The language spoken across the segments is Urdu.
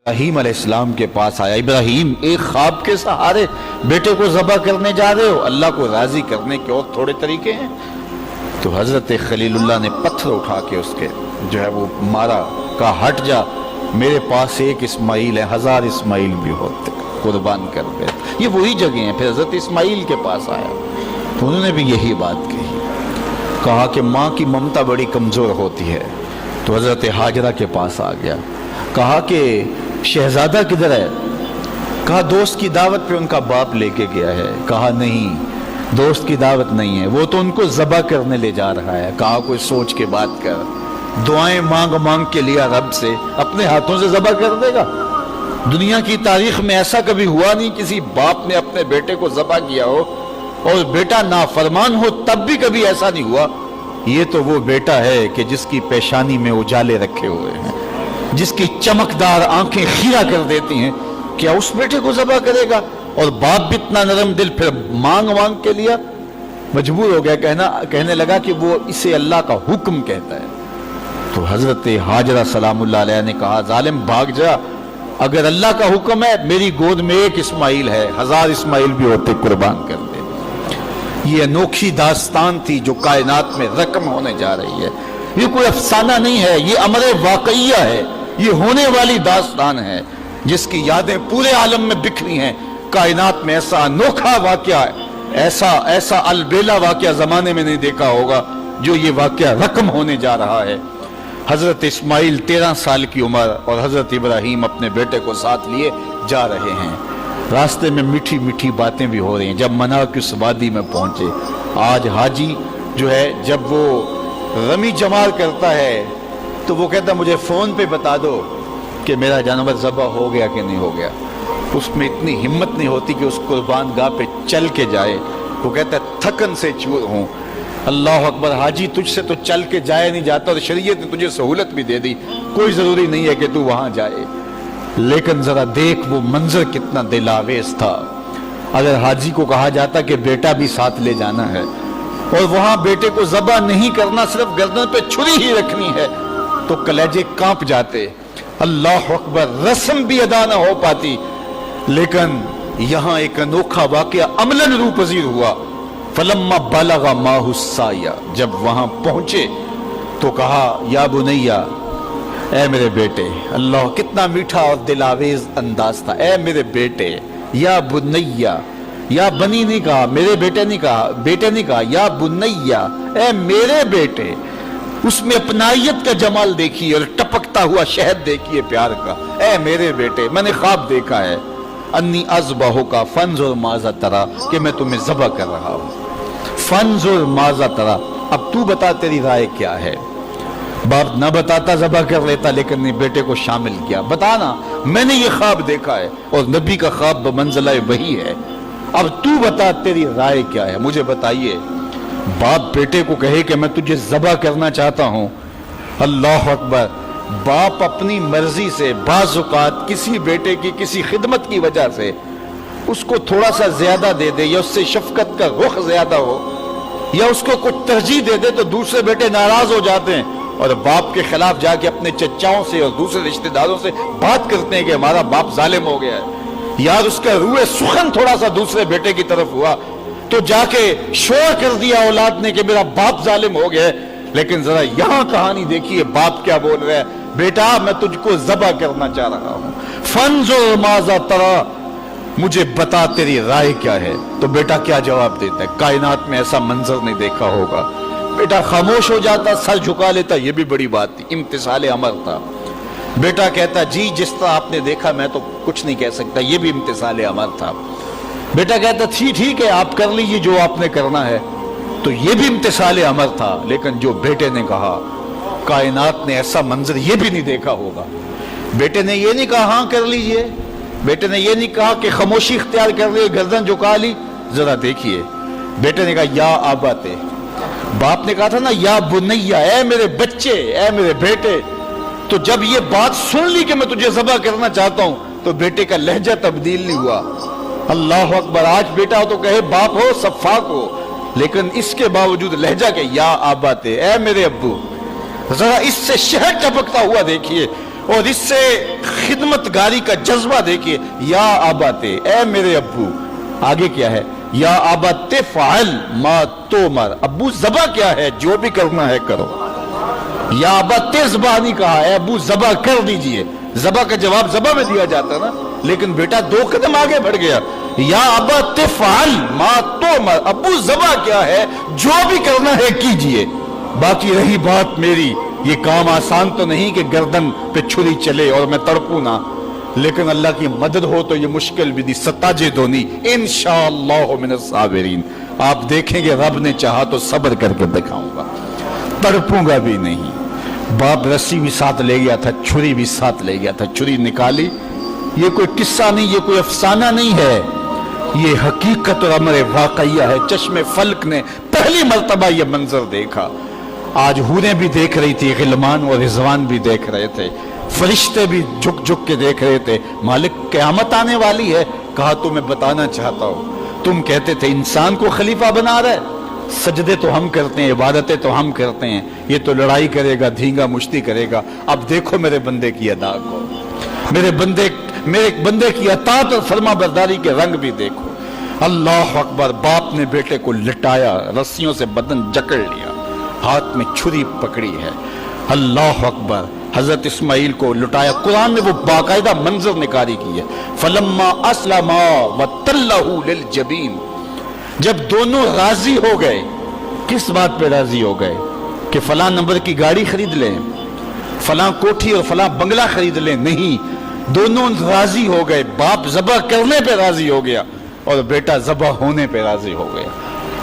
ابراہیم علیہ السلام کے پاس آیا، ابراہیم ایک خواب کے سہارے بیٹے کو ذبح کرنے جا رہے ہو، اللہ کو راضی کرنے کے اور تھوڑے طریقے ہیں؟ تو حضرت خلیل اللہ نے پتھر اٹھا کے اس کے جو ہے وہ مارا، کہا ہٹ جا، میرے پاس ایک اسماعیل ہے، 1000 اسماعیل بھی ہوتے قربان کر دے۔ یہ وہی جگہ ہیں۔ پھر حضرت اسماعیل کے پاس آیا تو انہوں نے بھی یہی بات کہی، کہا کہ ماں کی ممتا بڑی کمزور ہوتی ہے۔ تو حضرت ہاجرہ کے پاس آ گیا، کہا کہ شہزادہ کدھر ہے؟ کہا دوست کی دعوت پہ ان کا باپ لے کے گیا ہے۔ کہا نہیں، دوست کی دعوت نہیں ہے، وہ تو ان کو ذبح کرنے لے جا رہا ہے۔ کہا کوئی سوچ کے بات کر، دعائیں مانگ مانگ کے لیا رب سے، اپنے ہاتھوں سے ذبح کر دے گا؟ دنیا کی تاریخ میں ایسا کبھی ہوا نہیں کسی باپ نے اپنے بیٹے کو ذبح کیا ہو اور بیٹا نافرمان ہو، تب بھی کبھی ایسا نہیں ہوا۔ یہ تو وہ بیٹا ہے کہ جس کی پیشانی میں اجالے رکھے ہوئے ہیں، جس کی چمکدار آنکھیں خیرہ کر دیتی ہیں، کیا اس بیٹے کو ذبح کرے گا؟ اور باپ بھی اتنا نرم دل، پھر مانگ مانگ کے لیا، مجبور ہو گیا، کہنے لگا کہ وہ اسے اللہ کا حکم کہتا ہے۔ تو حضرت ہاجرہ سلام اللہ علیہ نے کہا ظالم بھاگ جا، اگر اللہ کا حکم ہے میری گود میں ایک اسماعیل ہے، 1000 اسماعیل بھی ہوتے قربان کر دے۔ یہ انوکھی داستان تھی جو کائنات میں رقم ہونے جا رہی ہے۔ یہ کوئی افسانہ نہیں ہے، یہ امر واقعیہ ہے، یہ ہونے والی داستان ہے جس کی یادیں پورے عالم میں بکھری ہیں۔ کائنات میں ایسا انوکھا واقعہ ہے، ایسا البیلا واقعہ زمانے میں نہیں دیکھا ہوگا جو یہ واقعہ رقم ہونے جا رہا ہے۔ حضرت اسماعیل 13 سال کی عمر اور حضرت ابراہیم اپنے بیٹے کو ساتھ لیے جا رہے ہیں۔ راستے میں میٹھی میٹھی باتیں بھی ہو رہی ہیں۔ جب منا کی اس وادی میں پہنچے، آج حاجی جو ہے جب وہ رمی جمار کرتا ہے تو وہ کہتا مجھے فون پہ بتا دو کہ میرا جانور ذبح ہو گیا کہ نہیں ہو گیا۔ اس میں اتنی ہمت نہیں ہوتی کہ اس قربان گاہ پہ چل کے جائے۔ وہ کہتا ہے تھکن سے چور ہوں۔ اللہ اکبر، حاجی تجھ سے تو چل کے جائے نہیں جاتا، اور شریعت نے تجھے سہولت بھی دے دی، کوئی ضروری نہیں ہے کہ تو وہاں جائے۔ لیکن ذرا دیکھ وہ منظر کتنا دل آویز تھا۔ اگر حاجی کو کہا جاتا کہ بیٹا بھی ساتھ لے جانا ہے اور وہاں بیٹے کو ذبح نہیں کرنا، صرف گردن پہ چھری ہی رکھنی ہے، تو کلیجے کانپ جاتے۔ اللہ اکبر، رسم بھی ادا نہ ہو پاتی۔ لیکن یہاں ایک انوکھا واقعہ عملاً روح پذیر ہوا۔ فلما بلغ ماہ السعی، جب وہاں پہنچے تو کہا یا بنیا، اے میرے بیٹے۔ اللہ کتنا میٹھا اور دلاویز انداز تھا، اے میرے بیٹے، یا بنیا، یا بنی نہیں کہا، میرے بیٹے نہیں کہا، بیٹے نہیں کہا، یا بنیا، اے میرے بیٹے۔ اس میں اپنائیت کا جمال دیکھیے اور ٹپکتا ہوا شہد دیکھیے پیار کا۔ اے میرے بیٹے، میں نے خواب دیکھا ہے، انی اذبحک فانظر ماذا تری، کہ میں تمہیں ذبح کر رہا ہوں۔ فانظر ماذا تری، اب تو بتا تیری رائے کیا ہے؟ باپ نہ بتاتا ذبح کر لیتا، لیکن نے بیٹے کو شامل کیا۔ بتانا، میں نے یہ خواب دیکھا ہے اور نبی کا خواب بمنزلہ وحی ہے، اب تو بتا تیری رائے کیا ہے، مجھے بتائیے۔ باپ بیٹے کو کہے کہ میں تجھے ذبح کرنا چاہتا ہوں، اللہ اکبر۔ باپ اپنی مرضی سے بعض اوقات کسی بیٹے کی کسی خدمت کی وجہ سے اس کو تھوڑا سا زیادہ دے دے، یا اس سے شفقت کا رخ زیادہ ہو، یا اس کو کچھ ترجیح دے دے، تو دوسرے بیٹے ناراض ہو جاتے ہیں اور باپ کے خلاف جا کے اپنے چچاؤں سے اور دوسرے رشتہ داروں سے بات کرتے ہیں کہ ہمارا باپ ظالم ہو گیا ہے۔ یار اس کا روح سخن تھوڑا سا دوسرے بیٹے کی طرف ہوا تو جا کے شور کر دیا اولاد نے کہ میرا باپ ظالم ہو گیا ہے۔ لیکن ذرا یہاں کہانی دیکھیے، باپ کیا بول رہا ہے، بیٹا میں تجھ کو ذبح کرنا چاہ رہا ہوں، فانظر ماذا تری، مجھے بتا تیری رائے کیا ہے۔ تو بیٹا کیا جواب دیتا ہے؟ کائنات میں ایسا منظر نہیں دیکھا ہوگا۔ بیٹا خاموش ہو جاتا، سر جھکا لیتا، یہ بھی بڑی بات تھی، امتثال امر تھا۔ بیٹا کہتا جی جس طرح آپ نے دیکھا میں تو کچھ نہیں کہہ سکتا، یہ بھی امتثال امر تھا۔ بیٹا کہتا ٹھیک ہے آپ کر لیجیے جو آپ نے کرنا ہے، تو یہ بھی امتثال امر تھا۔ لیکن جو بیٹے نے کہا، کائنات نے ایسا منظر یہ بھی نہیں دیکھا ہوگا۔ بیٹے نے یہ نہیں کہا ہاں کر لیجئے، بیٹے نے یہ نہیں کہا کہ خاموشی اختیار کر لی، گردن جھکا لی۔ ذرا دیکھیے، بیٹے نے کہا یا آباتے، باپ نے کہا تھا نا یا بنیا، اے میرے بچے، اے میرے بیٹے۔ تو جب یہ بات سن لی کہ میں تجھے ذبح کرنا چاہتا ہوں، تو بیٹے کا لہجہ تبدیل نہیں ہوا۔ اللہ اکبر، آج بیٹا ہو تو کہے باپ ہو سفاک ہو، لیکن اس کے باوجود لہجہ کہ یا آباتے، اے میرے ابو۔ ذرا اس سے شہد ٹپکتا ہوا دیکھیے، اور اس سے خدمتگاری کا جذبہ دیکھیے، یا آباتے، اے میرے ابو. آگے کیا ہے؟ یا آباتے فعل ما تومر، ابو ذبح کیا ہے؟ جو بھی کرنا ہے کرو. یا آباتے ذبح نہیں کہا، اے ابو ذبح کر دیجئے. ذبح کا جواب ذبح میں دیا جاتا نا، لیکن بیٹا 2 قدم آگے بڑھ گیا. یا آباتے فعل ما تومر، ابو ذبح کیا ہے؟ جو بھی کرنا ہے کیجئے. باقی رہی بات میری، یہ کام آسان تو نہیں کہ گردن پہ چھری چلے اور میں تڑپوں نہ، لیکن اللہ کی مدد ہو تو یہ مشکل بھی دی ستاجدونی انشاءاللہ من الصابرین. آپ دیکھیں گے رب نے چاہا تو صبر کر کے دکھاؤں گا، تڑپوں گا بھی نہیں. باپ رسی بھی ساتھ لے گیا تھا، چھری بھی ساتھ لے گیا تھا، چھری نکالی. یہ کوئی قصہ نہیں، یہ کوئی افسانہ نہیں ہے، یہ حقیقت اور امر واقعیہ ہے. چشم فلک نے پہلی مرتبہ یہ منظر دیکھا. آج حوریں بھی دیکھ رہی تھی، غلمان و رضوان بھی دیکھ رہے تھے، فرشتے بھی جھک جھک کے دیکھ رہے تھے. مالک قیامت آنے والی ہے. کہا تمہیں بتانا چاہتا ہوں، تم کہتے تھے انسان کو خلیفہ بنا رہے، سجدے تو ہم کرتے ہیں، عبادتیں تو ہم کرتے ہیں، یہ تو لڑائی کرے گا، دھینگا مشتی کرے گا. اب دیکھو میرے بندے کی ادا کو، میرے بندے کی اطاعت اور فرما برداری کے رنگ بھی دیکھو. اللہ اکبر. باپ نے بیٹے کو لٹایا، رسیوں سے بدن جکڑ لیا، ہاتھ میں چھری پکڑی ہے. اللہ اکبر. حضرت اسماعیل کو لٹایا. قرآن میں وہ باقاعدہ منظر نکاری کی ہے. فلما اسلما وتلہ للجبین، جب دونوں راضی ہو گئے. کس بات پہ راضی ہو گئے؟ کہ فلاں نمبر کی گاڑی خرید لیں، فلاں کوٹھی اور فلاں بنگلہ خرید لیں؟ نہیں، دونوں راضی ہو گئے. باپ ذبح کرنے پہ راضی ہو گیا اور بیٹا ذبح ہونے پہ راضی ہو گیا.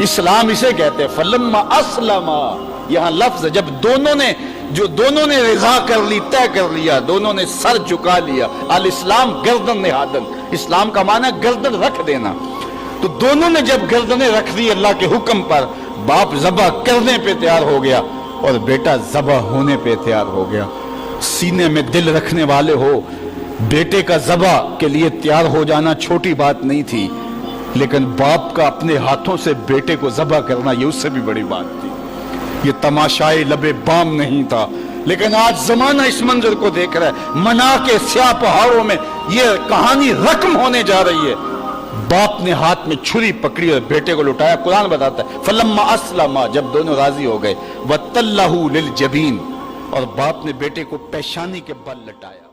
اسلام اسے کہتے ہیں فلما اسلما. یہاں لفظ جب دونوں نے رضا کر لی، طے کر لیا، دونوں نے سر جھکا لیا. الاسلام گردن نہادن، اسلام کا معنی گردن رکھ دینا. تو دونوں نے جب گردنیں رکھ دی اللہ کے حکم پر، باپ ذبح کرنے پہ تیار ہو گیا اور بیٹا ذبح ہونے پہ تیار ہو گیا. سینے میں دل رکھنے والے ہو، بیٹے کا ذبح کے لیے تیار ہو جانا چھوٹی بات نہیں تھی، لیکن باپ کا اپنے ہاتھوں سے بیٹے کو ذبح کرنا یہ اس سے بھی بڑی بات تھی. یہ تماشائے لبے بام نہیں تھا. لیکن آج زمانہ اس منظر کو دیکھ رہا ہے. منا کے سیاہ پہاڑوں میں یہ کہانی رقم ہونے جا رہی ہے. باپ نے ہاتھ میں چھری پکڑی اور بیٹے کو لٹایا. قرآن بتاتا ہے فلما اسلما، جب دونوں راضی ہو گئے، وتلہ للجبین، اور باپ نے بیٹے کو پیشانی کے بل لٹایا.